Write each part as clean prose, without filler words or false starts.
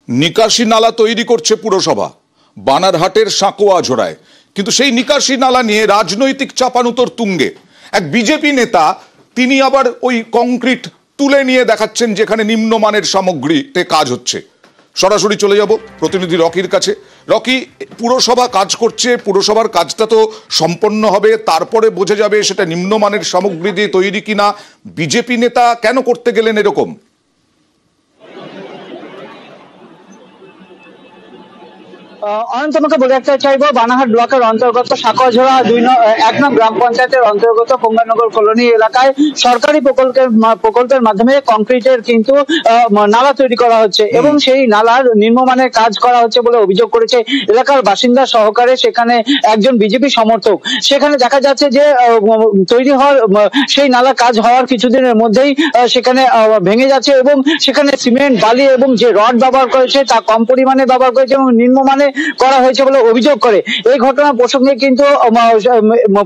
নিকাশি নালা তৈরি করছে পুরসভা বানারহাটের সাঁকোয়া ঝোড়ায়, কিন্তু সেই নিকাশি নালা নিয়ে রাজনৈতিক চাপানুতোর তুঙ্গে এক বিজেপি নেতা তিনি আবার ওই কংক্রিট তুলে নিয়ে দেখাচ্ছেন যেখানে নিম্নমানের সামগ্রীতে কাজ হচ্ছে। সরাসরি চলে যাব প্রতিনিধি রকির কাছে। রকি, পুরসভা কাজ করছে, পুরসভার কাজটা তো সম্পন্ন হবে, তারপরে বোঝা যাবে সেটা নিম্নমানের সামগ্রী দিয়ে তৈরি কিনা। বিজেপি নেতা কেন করতে গেলেন এরকম? অনন্ত, তোমাকে বলে রাখতে চাইবো, বানারহাট ব্লকের অন্তর্গত সাঁকোয়াঝোড়া 1 নং গ্রাম পঞ্চায়েতের অন্তর্গত গঙ্গানগর কলোনি এলাকায় সরকারি প্রকল্পের মাধ্যমে কংক্রিটের কিন্তু নালা তৈরি করা হচ্ছে এবং সেই নালার নিম্নমানের কাজ করা হচ্ছে বলে অভিযোগ করেছে এলাকার বাসিন্দা সহকারে সেখানে একজন বিজেপি সমর্থক। সেখানে দেখা যাচ্ছে যে তৈরি হওয়ার সেই নালা কাজ হওয়ার কিছুদিনের মধ্যেই সেখানে ভেঙে যাচ্ছে এবং সেখানে সিমেন্ট, বালি এবং যে রড ব্যবহার করেছে তা কম পরিমাণে ব্যবহার করেছে এবং নিম্নমানে করা হয়েছে বলে অভিযোগ করে। এই ঘটনা প্রসঙ্গে কিন্তু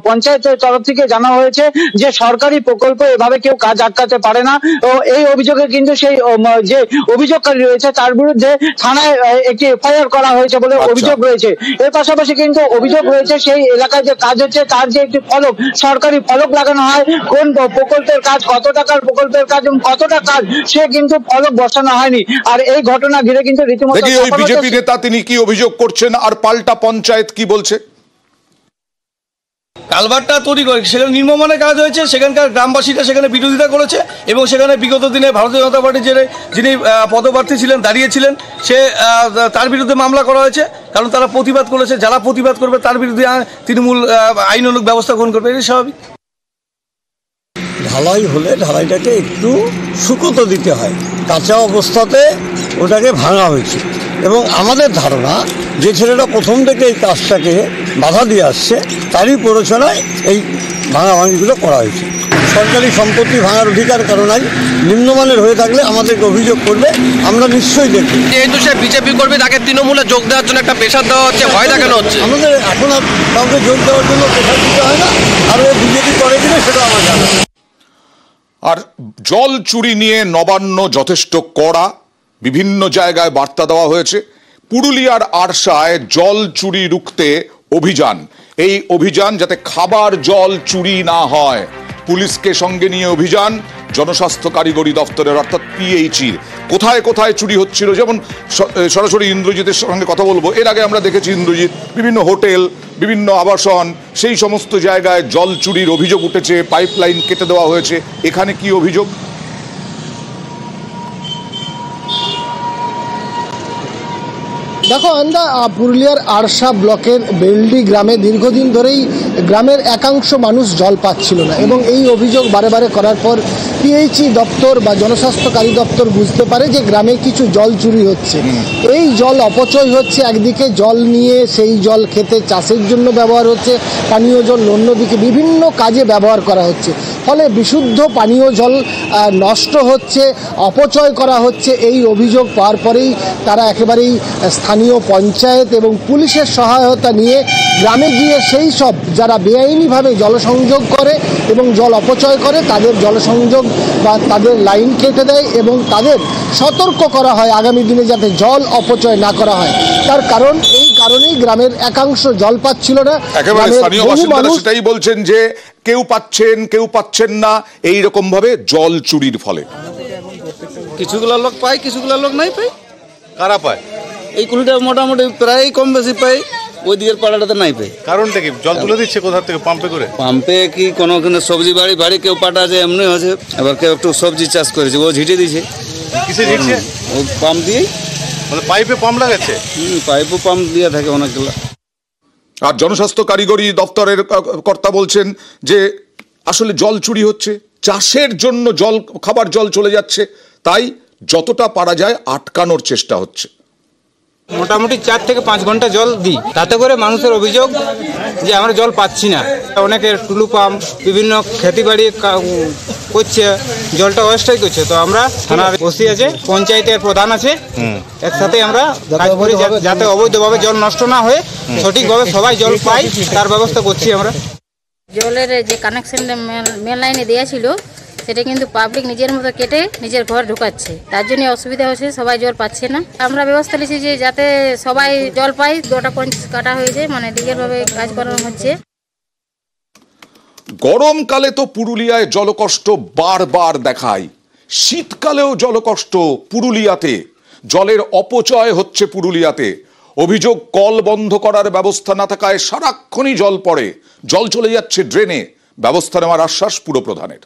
পঞ্চায়েতের তরফ থেকে জানা হয়েছে যে সরকারি প্রকল্প এভাবে কেউ কাজ আটকাতে পারে না। ও এই অভিযোগে কিন্তু সেই যে অভিযোগকারী রয়েছে তার বিরুদ্ধে থানায় একটি এফআইআর করা হয়েছে বলে অভিযোগ রয়েছে। এর পাশাপাশি কিন্তু অভিযোগ রয়েছে সেই এলাকায় যে কাজ হচ্ছে তার যে একটি ফলক, সরকারি ফলক লাগানো হয়, কোন প্রকল্পের কাজ, কত টাকার প্রকল্পের কাজ এবং কতটা কাজ, সে কিন্তু ফলক বসানো হয়নি। আর এই ঘটনা ঘিরে কিন্তু রীতিমতো বিজেপি নেতা তিনি কি অভিযোগ করছেন আর পাল্টা পঞ্চায়েত কি বলছে? কালভারটা তৈরি করে সেখানে নিম্নমানের কাজ হয়েছে, সেখানকার গ্রামবাসীরা সেখানে বিরোধিতা করেছে এবং সেখানে বিগত দিনে ভারতীয় জনতা পার্টির যিনি পদপ্রার্থী ছিলেন, দাঁড়িয়েছিলেন, তার বিরুদ্ধে মামলা করা হয়েছে, কারণ তারা প্রতিবাদ করেছে। যারা প্রতিবাদ করবে তার বিরুদ্ধে তৃণমূল আইনানুগ ব্যবস্থা গ্রহণ করবে, এটাই স্বাভাবিক। ঢালাই হলে ঢালাইটাকে একটু শুকোতে দিতে হয়, কাঁচা অবস্থাতে ওটাকে ভাঙা হয়েছে এবং আমাদের ধারণা যে ছেলেটা প্রথম থেকে এই কাজটাকে বাধা দিয়ে আসছে তারই প্ররোচনায় এই ভাঙাভাঙিগুলো করা হয়েছে। সরকারি সম্পত্তি ভাঙার অধিকার কারণেই নিম্নমানের হয়ে থাকলে আমাদেরকে অভিযোগ করবে, আমরা নিশ্চয়ই দেখব। যেহেতু সে বিজেপি করবে, তাকে তৃণমূলে যোগ দেওয়ার জন্য একটা প্রেশার দেওয়া হচ্ছে, ভয় দেখানো হচ্ছে। আমাদের এখন আর কাউকে যোগ দেওয়ার জন্য প্রেশার দিতে হয় না, আর বিজেপি করে কিনা সেটা আমার জানা। আর জল চুরি নিয়ে নবান্ন যথেষ্ট কড়া, বিভিন্ন জায়গায় বার্তা দেওয়া হয়েছে। পুরুলিয়ার আরশায় জল চুরি রুখতে অভিযান, এই অভিযান যাতে খাবার জল চুরি না হয়, পুলিশকে সঙ্গে নিয়ে অভিযান জনস্বাস্থ্য কারিগরি দপ্তরের অর্থাৎ পিএইচির। কোথায় কোথায় চুরি হচ্ছিল, যেমন সরাসরি ইন্দ্রজিতের সঙ্গে কথা বলবো। এর আগে আমরা দেখেছি ইন্দ্রজিৎ বিভিন্ন হোটেল, বিভিন্ন আবাসন, সেই সমস্ত জায়গায় জল চুরির অভিযোগ উঠেছে, পাইপলাইন কেটে দেওয়া হয়েছে। এখানে কি অভিযোগ? দেখো আন্দা, পুরুলিয়ার আরশা ব্লকের বেলডি গ্রামে দীর্ঘদিন ধরেই গ্রামের একাংশ মানুষ জল পাচ্ছিল না এবং এই অভিযোগ বারে বারে করার পর পিএইচই দপ্তর বা জনস্বাস্থ্যকারী দপ্তর বুঝতে পারে যে গ্রামে কিছু জল চুরি হচ্ছে। এই জল অপচয় হচ্ছে, একদিকে জল নিয়ে সেই জল খেতে চাষের জন্য ব্যবহার হচ্ছে, পানীয় জল অন্যদিকে বিভিন্ন কাজে ব্যবহার করা হচ্ছে, ফলে বিশুদ্ধ পানীয় জল নষ্ট হচ্ছে, অপচয় করা হচ্ছে। এই অভিযোগ পাওয়ার পরেই তারা একেবারেই স্থানীয় পঞ্চায়েত এবং পুলিশের সহায়তা নিয়ে গ্রামে গিয়ে সেই সব যারা বেআইনিভাবে জলসংযোগ করে এবং জল অপচয় করে তাদের জলসংযোগ বা তাদের লাইন কেটে দেয় এবং তাদের সতর্ক করা হয় আগামী দিনে যাতে জল অপচয় না করা হয়। তার কারণ এই কারণেই গ্রামের একাংশ জল পাচ্ছিল না। একেবারে স্থানীয় বাসিন্দারা সেটাই বলছেন যে কেউ পাচ্ছেন কেউ পাচ্ছেন না, এইরকম ভাবে জল চুরির ফলে কিছুগুলো লোক পায়, কিছুগুলো লোক নাই পায়। কারা পায়? এই কুলিটা মোটামুটি প্রায় কম বেশি পাই, ওই দিকের পাড়াটাতে নাই পাই। কারণটা কি? জল তুলে দিচ্ছে কোথা থেকে? পাম্পে করে? পাম্পে কি কোনো সবজি বাড়ি কেউ পাটা আছে এমনি হয়েছে, এবার কেউ একটু সবজি চাষ করেছে, ও ঝিটে দিয়েছে। কিসে ঝিটছে? ও পাম্প দিয়েই, মানে পাইপে পাম্প লাগাচ্ছে। পাইপও পাম্প দিয়ে থাকে অনেকগুলো। আর জনস্বাস্থ্য কারিগরি দপ্তরের কর্তা বলছেন যে আসলে জল চুরি হচ্ছে, চাষের জন্য জল, খাবার জল চলে যাচ্ছে, তাই যতটা পারা যায় আটকানোর চেষ্টা হচ্ছে। মোটামুটি 4 থেকে 5 ঘন্টা জল দিই, তাতে করে মানুষের অভিযোগ যে আমরা জল পাচ্ছি না। অনেকের টুলু পাম্প বিভিন্ন খেতিবাড়ি করছে, জলটা ওয়েস্টাই করছে। তো আমরা থানার ওসি আছে, পঞ্চায়েতের প্রধান আছে, একসাথে আমরা কাজ করি যাতে অবৈধভাবে জল নষ্ট না হয়ে সঠিকভাবে সবাই জল পাই তার ব্যবস্থা করছি আমরা। জলের যে কানেকশন মেন লাইনে দেওয়া ছিল সেটা কিন্তু পাবলিক নিজের মতো কেটে নিজের ঘর ঢুকাচ্ছে, তার জন্য অসুবিধা হচ্ছে, সবাই জল পাচ্ছে না। আমরা ব্যবস্থা নিয়েছি যে যাতে সবাই জল পায়, 2টা পয়েন্ট কাটা হয়ে যায়, মানে লিগেলভাবে কাজ করানো হচ্ছে। গরমকালে তো পুরুলিয়ায় জলকষ্ট বারবার দেখায়, শীতকালেও জলকষ্ট পুরুলিয়াতে, জলের অপচয় হচ্ছে পুরুলিয়াতে। অভিযোগ কল বন্ধ করার ব্যবস্থা না থাকায় সারাক্ষণই জল পড়ে, জল চলে যাচ্ছে ড্রেনে। ব্যবস্থা নেওয়ার আশ্বাস পুরপ্রধানের।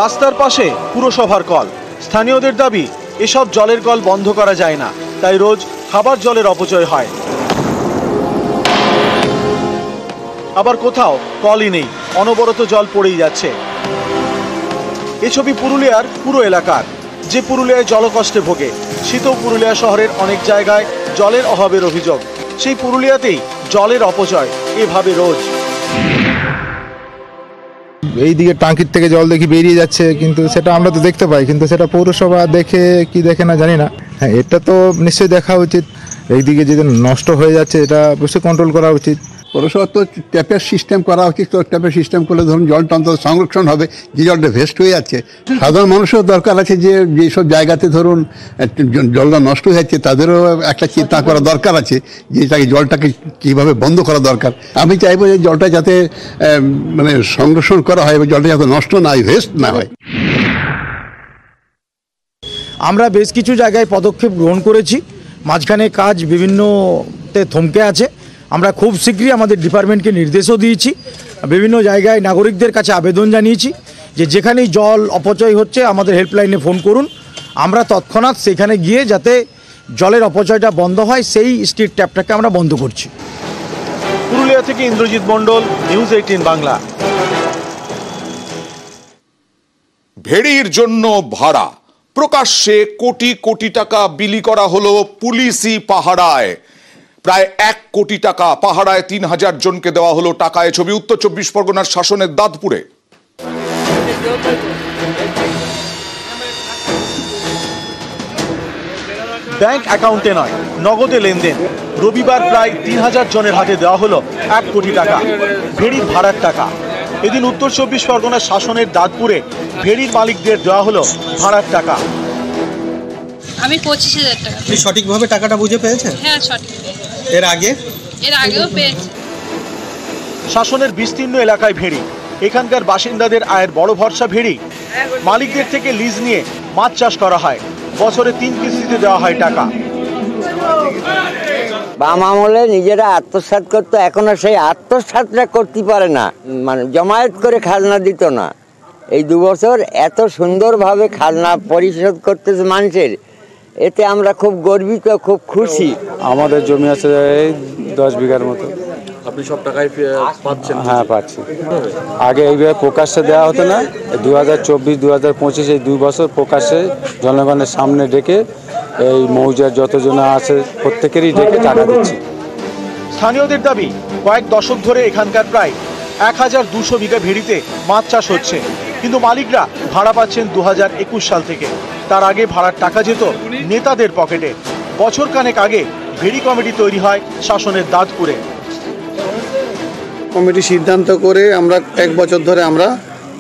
রাস্তার পাশে পুরসভার কল, স্থানীয়দের দাবি এসব জলের কল বন্ধ করা যায় না, তাই রোজ খাবার জলের অপচয় হয়। আবার কোথাও কলই নেই, অনবরত জল পড়েই যাচ্ছে। এ ছবি পুরুলিয়ার পুরো এলাকার, যে পুরুলিয়ায় জলকষ্টে ভোগে। শীতও পুরুলিয়া শহরের অনেক জায়গায় জলের অভাবের অভিযোগ, সেই পুরুলিয়াতেই জলের অপচয় এভাবে রোজ। এইদিকে টাঙ্কির থেকে জল দেখি বেরিয়ে যাচ্ছে, কিন্তু সেটা আমরা তো দেখতে পাই, কিন্তু সেটা পৌরসভা দেখে কি দেখে না জানি না। হ্যাঁ, এটা তো নিশ্চয়ই দেখা উচিত। এইদিকে যদি নষ্ট হয়ে যাচ্ছে, এটা অবশ্যই কন্ট্রোল করা উচিত। পৌরসভা তো ট্যাপের সিস্টেম করা উচিত, তো ট্যাপের সিস্টেম করলে ধরুন জলটা অন্তত সংরক্ষণ হবে, যে জলটা ভেস্ট হয়ে যাচ্ছে। সাধারণ মানুষের দরকার আছে যে যেসব জায়গাতে ধরুন জলটা নষ্ট হয়ে যাচ্ছে, তাদেরও একটা চিন্তা করা দরকার আছে যে এটাকে জলটাকে কীভাবে বন্ধ করা দরকার। আমি চাইবো যে জলটা যাতে মানে সংরক্ষণ করা হয় এবং জলটা যাতে নষ্ট না হয়, ভেস্ট না হয়। আমরা বেশ কিছু জায়গায় পদক্ষেপ গ্রহণ করেছি, মাঝখানে কাজ বিভিন্নতে থমকে আছে। আমরা খুব শীঘ্রই আমাদের ডিপার্টমেন্টকে নির্দেশও দিয়েছি, বিভিন্ন জায়গায় নাগরিকদের কাছে আবেদন জানিয়েছি যে যেখানেই জল অপচয় হচ্ছে আমাদের হেল্পলাইনে ফোন করুন, আমরা তৎক্ষণাৎ সেখানে গিয়ে যাতে জলের অপচয়টা বন্ধ হয় সেই স্ট্রিট ট্যাপটাকে আমরা বন্ধ করছি। পুরুলিয়া থেকে ইন্দ্রজিৎ মণ্ডল, নিউজ 18 বাংলা। ভেড়ির জন্য ভাড়া, প্রকাশ্যে কোটি কোটি টাকা বিলি করা হলো পুলিশি পাহারায়। প্রায় 1 কোটি টাকা পাহারায় 3000 জনকে দেওয়া হলো টাকায়। ছবি উত্তর 24 পরগনার শাসনের দাঁতপুরে। ব্যাংক অ্যাকাউন্টে নয়, নগদে লেনদেন। রবিবার প্রায় 3000 জনের হাতে দেওয়া হলো 1 কোটি টাকা, ভেড়ির ভাড়ার টাকা। এদিন উত্তর 24 পরগনার শাসনের দাঁতপুরে ভেড়ির মালিকদের দেওয়া হলো ভাড়ার টাকা। আমি 25,000 টাকা। আপনি সঠিকভাবে টাকাটা বুঝে পেয়েছেন? হ্যাঁ, সঠিক। এর আগেও পেয়েছি। শাসনের বিস্তীর্ণ এলাকায় ভেড়ি, এখানকার বাসিন্দাদের আয়ের বড় ভরসা ভেড়ি। মালিকদের থেকে লিজ নিয়ে মাছ চাষ করা হয়, বছরে 3 কিস্তিতে দেওয়া হয় টাকা। বাম আমলে নিজেরা আত্মসাৎ করতো, এখনো সেই আত্মসাৎটা করতে পারে না, মানে জমায়েত করে খাজনা দিত না। এই 2 বছর এত সুন্দরভাবে খাজনা পরিশোধ করতেছে মানুষের, এতে আমরা খুব গর্বিত, খুব খুশি। আমাদের জমি আছে 10 বিঘার মতো। আপনি সব টাকাই পাচ্ছেন? হ্যাঁ, পাচ্ছি। আগে এইভাবে প্রকাশ্যে দেওয়া হতো না, 2024-2025 এই 2 বছর প্রকাশ্যে জনগণের সামনে ডেকে এই মৌজার যতজন আছে প্রত্যেকেরই ডেকে টাকা দিচ্ছি। স্থানীয়দের দাবি কয়েক দশক ধরে এখানকার প্রায় 1200 বিঘা ভেড়িতে মাছ চাষ হচ্ছে, কিন্তু মালিকরা ভাড়া পাচ্ছেন 2021 সাল থেকে। তার আগে ভাড়ার টাকা যেত নেতাদের পকেটে। বছর খানেক আগে ভেড়ি কমিটি তৈরি হয় শাসনের দাঁতপুরে। কমিটি সিদ্ধান্ত করে আমরা 1 বছর ধরে আমরা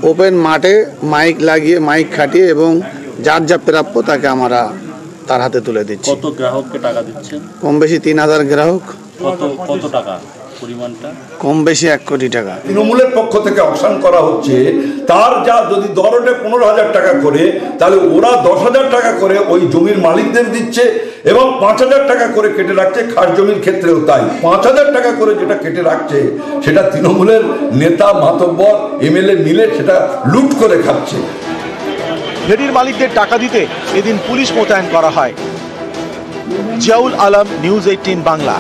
ওপেন মাঠে মাইক লাগিয়ে, মাইক খাটিয়ে এবং যার যা প্রাপ্য তাকে আমরা তার হাতে তুলে দিচ্ছি। কত গ্রাহককে টাকা দিচ্ছেন? কম বেশি 3000 গ্রাহক। কত টাকা পরিমাণটা? কম বেশি 1 কোটি টাকা। তৃণমূলের পক্ষ থেকে অকশন করা হচ্ছে, তার যা যদি দরটে 15,000 টাকা করে, তাহলে ওরা 10,000 টাকা করে ওই জমির মালিকদের দিচ্ছে এবং 5,000 টাকা করে কেটে রাখছে। খাস জমির ক্ষেত্রেও তাই, 5,000 টাকা করে যেটা কেটে রাখছে সেটা তৃণমূলের নেতা, মাতব্বর, এমএলএ মিলে সেটা লুট করে খাচ্ছে। ভেড়ির মালিকদের টাকা দিতে এদিন পুলিশ মোতায়েন করা হয়। জিয়াউল আলম, নিউজ 18 বাংলা।